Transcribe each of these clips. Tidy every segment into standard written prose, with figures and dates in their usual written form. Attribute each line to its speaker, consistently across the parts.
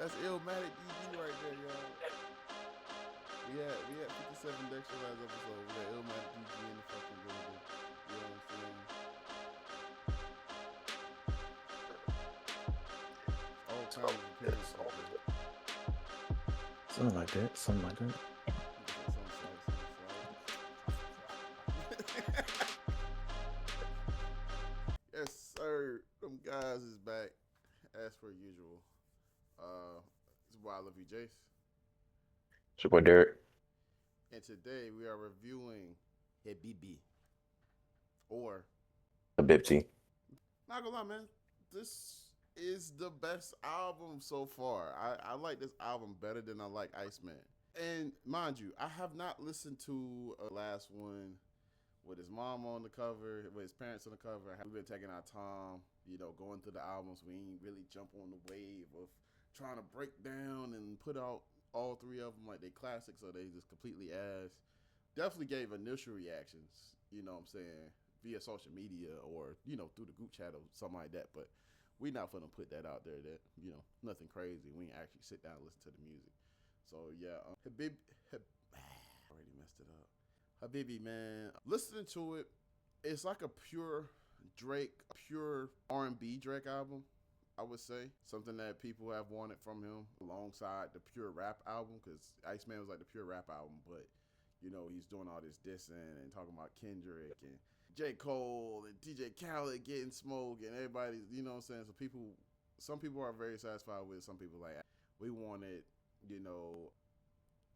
Speaker 1: That's Illmatic DG right there, y'all. We had 57 Dexter last episode. We got Illmatic DG in the fucking building. You know what I'm saying? All kinds of appearances, man.
Speaker 2: Something like that. Something like that.
Speaker 1: Like I said, some slight. Yes, sir. Them guys is back as per usual. This is why I love you, Jase.
Speaker 2: It's your boy Derek.
Speaker 1: And today we are reviewing Habibti. Or,
Speaker 2: Habibti.
Speaker 1: not gonna lie, man, this is the best album so far. I like this album better than I like Iceman. And mind you, I have not listened to a last one with his mom on the cover, with his parents on the cover. We've been taking our time, going through the albums. We ain't really jump on the wave of trying to break down and put out all three of them like they classics or they just completely ass. Definitely gave initial reactions, you know what I'm saying, via social media or, through the group chat or something like that. But we not gonna put that out there that, nothing crazy. We ain't actually sit down and listen to the music. So yeah, already messed it up. Habibi, man, listening to it, it's like a pure Drake, pure R&B Drake album. I would say something that people have wanted from him alongside the pure rap album, because Iceman was like the pure rap album, but he's doing all this dissing and talking about Kendrick and J. Cole and DJ Khaled getting smoked and everybody, you know what I'm saying? So some people are very satisfied with it. Some people like, we wanted, you know,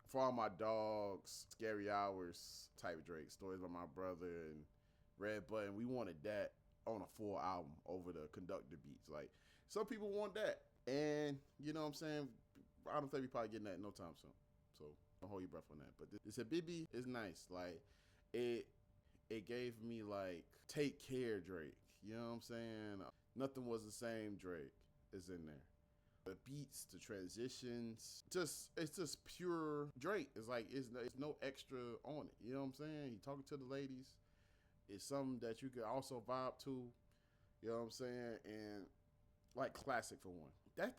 Speaker 1: for all my dogs, Scary Hours type Drake, Stories About My Brother and Red Button. We wanted that on a full album over the conductor beats. Like, some people want that. And, you know what I'm saying? I don't think we probably getting that no time soon. So don't hold your breath on that. But this Habibi is nice. Like, it gave me like Take Care Drake. You know what I'm saying? Nothing Was the Same Drake is in there. The beats, the transitions, it's just pure Drake. It's like it's no extra on it. You know what I'm saying? He talking to the ladies. It's something that you could also vibe to. You know what I'm saying? And like classic for one. That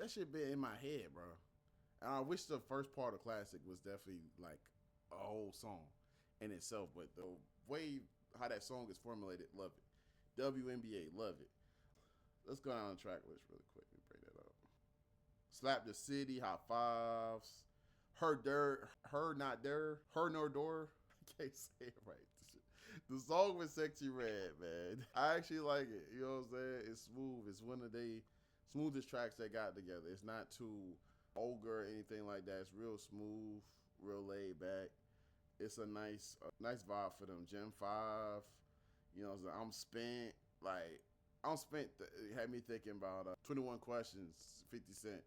Speaker 1: shit been in my head, bro. And I wish the first part of classic was definitely like a whole song in itself. But the way how that song is formulated, love it. WNBA, love it. Let's go down the track list really quick. Let me bring that up. Slap the City, High Fives, Her Dirt, Her Not There, Her Nor Door. I can't say it right. The song with Sexy Red, man. I actually like it. You know what I'm saying? It's smooth. It's one of the smoothest tracks they got together. It's not too ogre or anything like that. It's real smooth, real laid back. It's a nice vibe for them. Gen 5, I'm spent. Like, I'm spent. It had me thinking about 21 Questions, 50 Cent.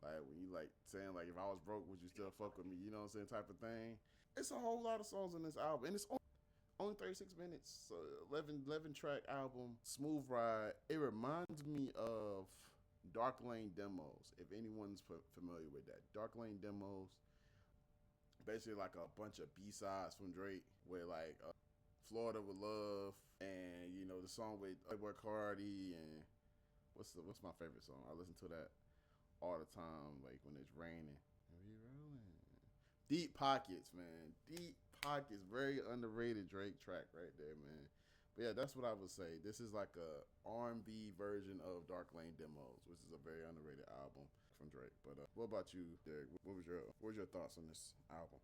Speaker 1: Like, when you like saying, like, if I was broke, would you still fuck with me? You know what I'm saying? Type of thing. It's a whole lot of songs on this album. And it's only 36 minutes, 11 track album, smooth ride. It reminds me of Dark Lane Demos, if anyone's familiar with that. Dark Lane Demos, basically like a bunch of B-sides from Drake, where like Florida with Love, and the song with Playboy Cardi, and what's my favorite song? I listen to that all the time, like when it's raining. Deep Pockets, man. Deep Pockets, very underrated Drake track right there, man. But yeah, that's what I would say. This is like a R&B version of Dark Lane Demos, which is a very underrated album from Drake. But what about you, Derek? What was your thoughts on this album?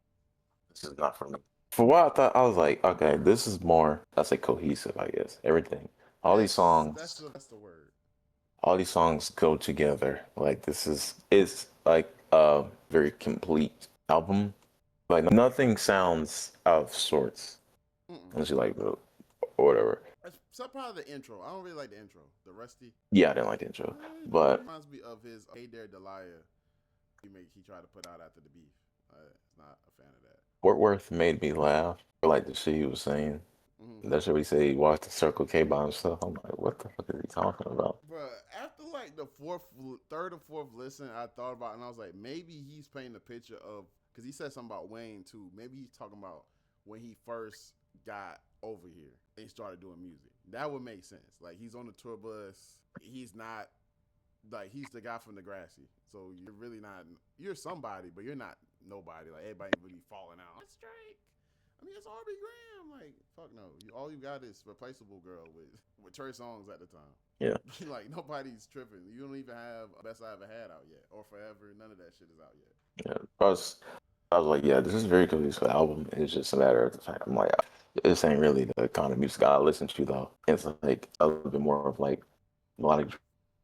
Speaker 2: This is not for me. For what I thought, I was like, okay, this is more, I say cohesive, I guess. Everything. All these
Speaker 1: Yes,
Speaker 2: songs,
Speaker 1: that's the word.
Speaker 2: all these songs go together. Like it's like a very complete album. Like nothing sounds out of sorts.
Speaker 1: Mm-mm.
Speaker 2: Unless you like or whatever.
Speaker 1: Except probably the intro. I don't really like the intro. The Rusty.
Speaker 2: Yeah, I didn't like the intro.
Speaker 1: It
Speaker 2: But
Speaker 1: reminds me of his Hey There Delia he tried to put out after the beef. Not a fan of that.
Speaker 2: Fort Worth made me laugh. I like the shit he was saying.
Speaker 1: Mm-hmm.
Speaker 2: That's what we say he watched the Circle K by himself. I'm like, what the fuck is he talking about?
Speaker 1: But after like the third or fourth listen, I thought about it and I was like, maybe he's painting a picture of, because he said something about Wayne too. Maybe he's talking about when he first got over here and started doing music. That would make sense. Like, he's on the tour bus. He's not like he's the guy from Degrassi. So you're really not. You're somebody, but you're not nobody. Like everybody really falling out. It's Drake. I mean, it's Aubrey Graham. Like, fuck no. All you got is replaceable girl with Trey Songz at the time.
Speaker 2: Yeah.
Speaker 1: Like nobody's tripping. You don't even have Best I Ever Had out yet, or Forever. None of that shit is out yet.
Speaker 2: Yeah. I was like, yeah, this is a very cohesive album. It's just a matter of the fact. I'm like, this ain't really the kind of music I listen to though. It's like a little bit more of like melodic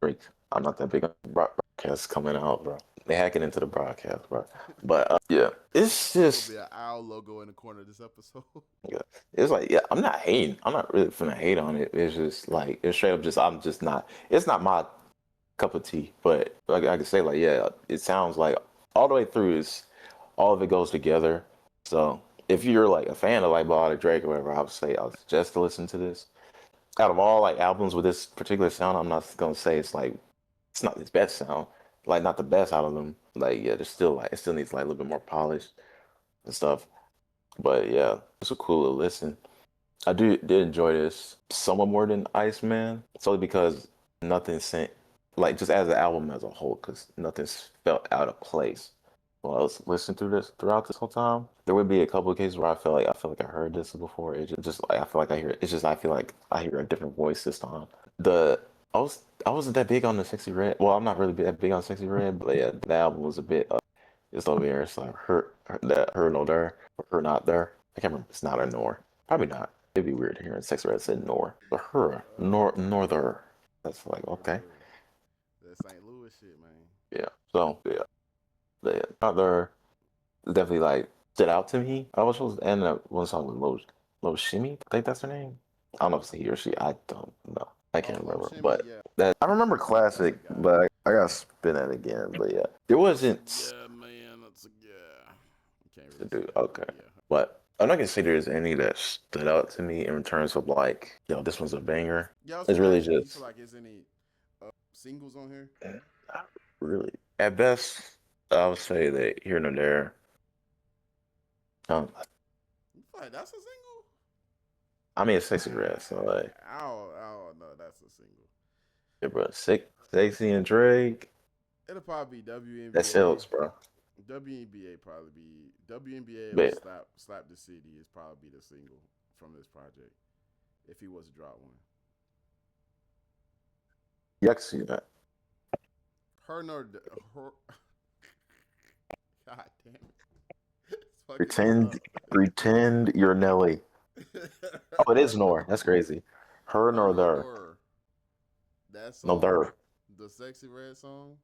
Speaker 2: Drake. I'm not that big on broadcasts coming out, bro. They hacking into the broadcast, bro. But yeah, it's just
Speaker 1: There'll be an owl logo in the corner of this episode.
Speaker 2: yeah, it's like yeah, I'm not hating. I'm not really finna hate on it. It's just like it's straight up just I'm just not. It's not my cup of tea. But like I can say like yeah, it sounds like all the way through is all of it goes together. So if you're like a fan of like melodic Drake or whatever, I would say I would suggest to listen to this. Out of all like albums with this particular sound, I'm not gonna say it's not his best sound. Like not the best out of them. Like yeah, there's still like it still needs like a little bit more polish and stuff. But yeah, it's a cool little listen. I did enjoy this somewhat more than Iceman, solely because nothing sent like just as an album as a whole, because nothing's felt out of place. While I was listening through this throughout this whole time, there would be a couple of cases where I feel like I heard this before. It just like I feel like I hear it. It's just I feel like I hear a different voice this time. The I wasn't that big on the Sexy Red. Well, I'm not really that big on Sexy Red, but yeah, the album was a bit. It's over here. It's like her no there, or her not there. I can't remember. It's not a nor. Probably not. It'd be weird hearing Sexy Red said nor, but her nor there. That's like okay.
Speaker 1: That St. Louis shit, man.
Speaker 2: Yeah. So yeah. The other definitely like stood out to me. I was supposed to end up one song with Lo Shimmy. I think that's her name. I don't know if it's he or she. I don't know. I can't remember.
Speaker 1: Shimmy,
Speaker 2: but
Speaker 1: yeah.
Speaker 2: that I remember classic, but I gotta spin it again. But yeah, it wasn't.
Speaker 1: Yeah, man. That's a yeah. You can't really
Speaker 2: Dude,
Speaker 1: say that,
Speaker 2: okay.
Speaker 1: yeah.
Speaker 2: But I'm not gonna say there's any that stood out to me in terms of like, yo, this one's a banger.
Speaker 1: Yeah,
Speaker 2: It's really
Speaker 1: you
Speaker 2: just
Speaker 1: feel like there's any singles on here?
Speaker 2: not really. At best, I would say that here and there. Um,
Speaker 1: You feel like that's a single?
Speaker 2: I mean, it's Sexy Red, so like,
Speaker 1: I don't know. That's a single.
Speaker 2: yeah, bro, Sexy and Drake,
Speaker 1: It'll probably be WNBA.
Speaker 2: that sells, bro.
Speaker 1: WNBA probably be WNBA or
Speaker 2: Bet.
Speaker 1: Slap the City is probably the single from this project if he was to drop one.
Speaker 2: Yeah, I can see that.
Speaker 1: Her nor her. God damn it! It's
Speaker 2: Pretend, pretend you're Nelly. Oh, it is Nor. That's crazy. Her nor there.
Speaker 1: That
Speaker 2: No
Speaker 1: song,
Speaker 2: there.
Speaker 1: the Sexy Red song,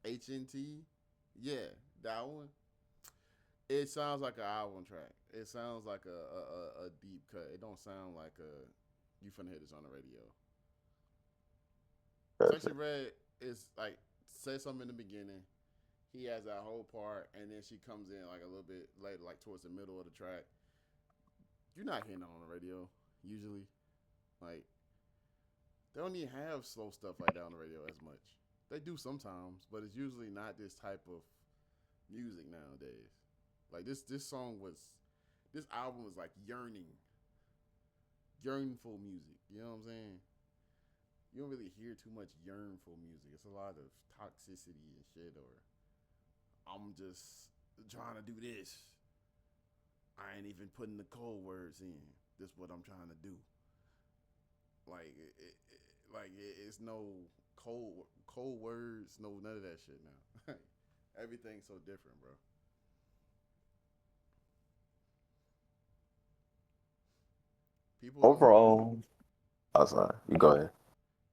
Speaker 1: HNT, yeah, that one. It sounds like an album track. It sounds like a deep cut. It don't sound like a you finna hit this on the radio. Sexy Red is like say something in the beginning. He has that whole part, and then she comes in like a little bit later, like towards the middle of the track. You're not hearing that on the radio usually. Like they don't even have slow stuff like that on the radio as much. They do sometimes, but it's usually not this type of music nowadays. Like this album was like yearnful music. You know what I'm saying? You don't really hear too much yearnful music. It's a lot of toxicity and shit, or I'm just trying to do this. I ain't even putting the cold words in. This is what I'm trying to do. Like it's no cold words, no none of that shit now. Everything's so different, bro. People.
Speaker 2: Overall, oh, sorry. You go ahead.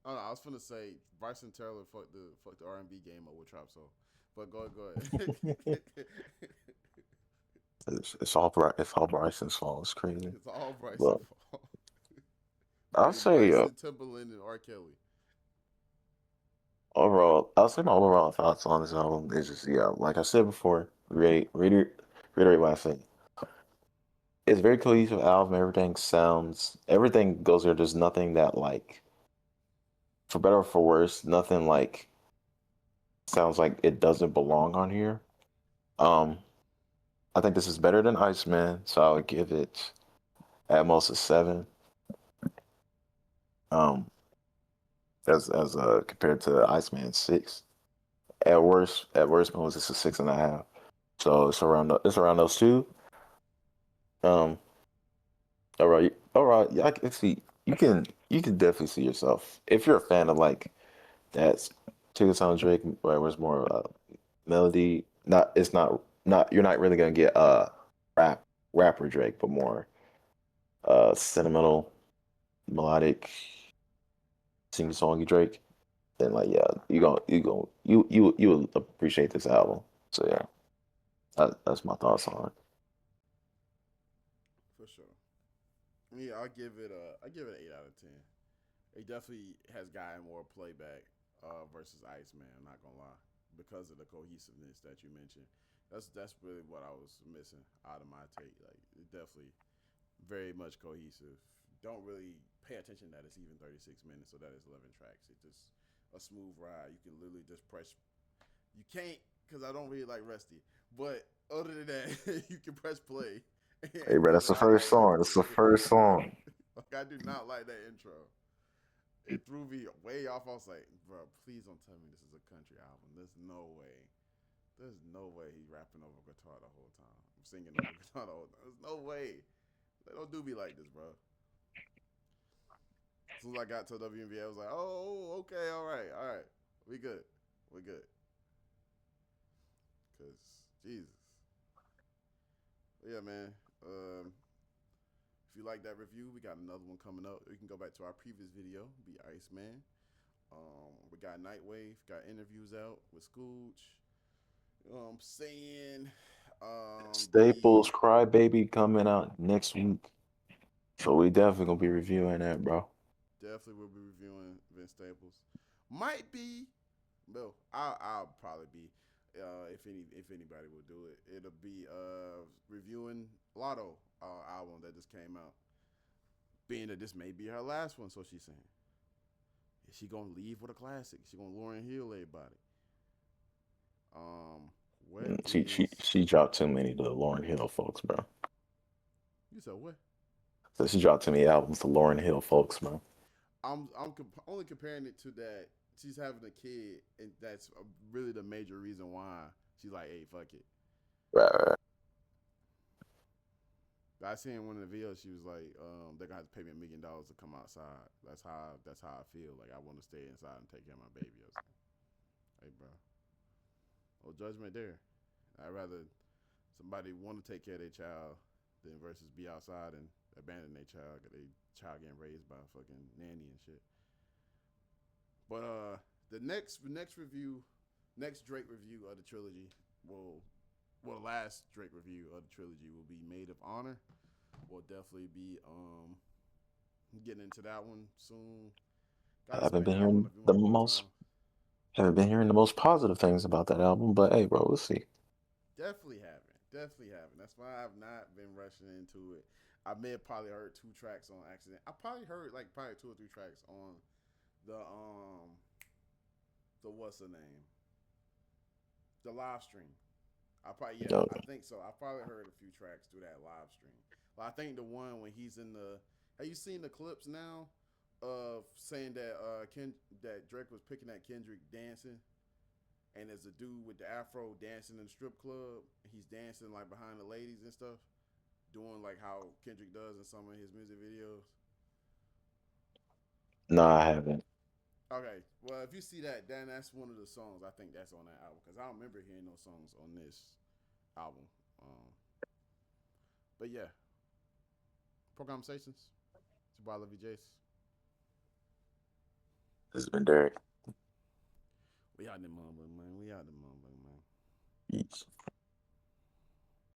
Speaker 1: Oh, no, I was gonna say Bryson Taylor fucked the R&B game up with Trap Soul, but go ahead.
Speaker 2: It's all Bryson's fault. It's crazy.
Speaker 1: It's all Bryson
Speaker 2: But
Speaker 1: fault.
Speaker 2: I'll say
Speaker 1: Bryson, Timberland, and R. Kelly.
Speaker 2: overall, I'll say my overall thoughts on this album is just yeah, like I said before, reiterate what I said. It's a very cohesive album. Everything goes there. There's nothing that like, for better or for worse, nothing like sounds like it doesn't belong on here. Um, I think this is better than Iceman, so I would give it at most a 7. Um, as compared to Iceman 6. At worst moments it's a 6.5. So it's around those two. Um, all right, yeah, I can see you can definitely see yourself if you're a fan of like that particular sound Drake where it was more melody. Not you're not really gonna get rap rapper Drake, but more sentimental, melodic, sing songy Drake. Then like yeah, you will appreciate this album. So yeah, that's my thoughts on it.
Speaker 1: for sure. Yeah, I give it an 8 out of 10. It definitely has gotten more playback versus Iceman. I'm not gonna lie, because of the cohesiveness that you mentioned. That's really what I was missing out of my take. Like it definitely very much cohesive. Don't really pay attention that it's even 36 minutes, so that is 11 tracks. It's just a smooth ride. You can literally just press. You can't because I don't really like Rusty, but other than that, you can press play
Speaker 2: Hey,
Speaker 1: and
Speaker 2: bro,
Speaker 1: just
Speaker 2: that's the
Speaker 1: ride
Speaker 2: first
Speaker 1: all the way
Speaker 2: song.
Speaker 1: through.
Speaker 2: That's the first song.
Speaker 1: Like I do not like that intro. It threw me way off. I was like, bro, please don't tell me this is a country album. There's no way. There's no way he's rapping over guitar the whole time. I'm singing over guitar the whole time. There's no way. They don't do me like this, bro. As soon as I got to WNBA, I was like, oh, okay, all right. We good. We good. Because, Jesus. But yeah, man. If you like that review, we got another one coming up. You can go back to our previous video, be Iceman. We got Nightwave, got interviews out with Scooch. You know what I'm saying? The
Speaker 2: Staples Crybaby coming out next week. So we definitely gonna be reviewing that, bro.
Speaker 1: definitely will be reviewing Vince Staples. Might be, well, I'll probably be. If anybody will do it, it'll be reviewing Lotto album that just came out. Being that this may be her last one, so she's saying. Is she gonna leave with a classic? She gonna Lauren Hill everybody? Um, what
Speaker 2: Mm, She
Speaker 1: is
Speaker 2: she she dropped too many to the Lauren Hill folks, bro.
Speaker 1: you said what?
Speaker 2: So she dropped too many albums to Lauren Hill folks, bro.
Speaker 1: Only comparing it to that she's having a kid, and that's really the major reason why she's like, hey, fuck it.
Speaker 2: Right, right.
Speaker 1: I seen one of the videos. She was like, they're gonna have to pay me $1 million to come outside. That's how I feel. Like I want to stay inside and take care of my baby. I was like, hey, bro, no judgment there. I'd rather somebody want to take care of their child than versus be outside and abandon their child because their child getting raised by a fucking nanny and shit. But the next review, next Drake review of the trilogy will, well, the last Drake review of the trilogy will be Made of Honor. We'll definitely be getting into that one soon.
Speaker 2: I
Speaker 1: Got to
Speaker 2: haven't
Speaker 1: spend
Speaker 2: been
Speaker 1: that one
Speaker 2: hearing
Speaker 1: a few
Speaker 2: the
Speaker 1: more
Speaker 2: most
Speaker 1: times.
Speaker 2: haven't been hearing the most positive things about that album, but hey, bro, we'll see.
Speaker 1: Definitely haven't. Definitely haven't. That's why I've not been rushing into it. I may have probably heard 2 tracks on accident. I probably heard like probably 2 or 3 tracks on the what's the name? The live stream. I probably yeah, I
Speaker 2: Okay.
Speaker 1: think so. I probably heard a few tracks through that live stream. But I think the one when he's in the have you seen the clips now of saying that that Drake was picking at Kendrick dancing and there's a dude with the afro dancing in the strip club. He's dancing like behind the ladies and stuff, doing like how Kendrick does in some of his music videos.
Speaker 2: No, I haven't.
Speaker 1: Okay, well if you see that, then that's one of the songs I think that's on that album because I don't remember hearing those songs on this album. Um, but yeah, Pro Conversations. It's your boy, Love You, Jase.
Speaker 2: This has been Derek.
Speaker 1: We out in the motherfucker, man. We out in the motherfucker, man.
Speaker 2: Peace.